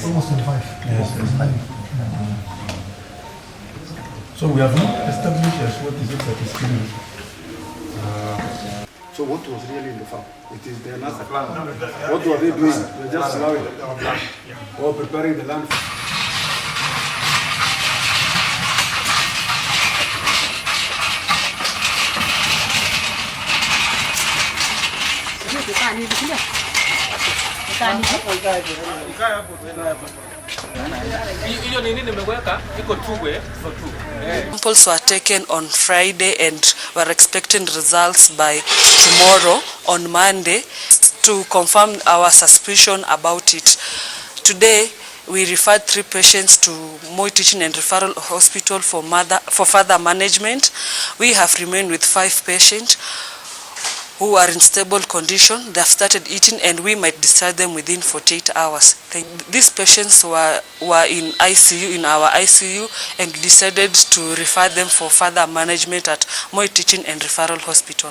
Almost 25. Yes. So we have not established as what is it that is killing. So what was really in the farm? It is their master plan. What were they doing? They're just allowing or preparing the land. Samples were taken on Friday and we're expecting results by tomorrow on Monday to confirm our suspicion about it. Today we referred 3 patients to Mucii Teaching and Referral Hospital for further management. We have remained with 5 patients who are in stable condition. They have started eating and we might discharge them within 48 hours. These patients were in ICU, in our ICU, and decided to refer them for further management at Mucii Teaching and Referral Hospital.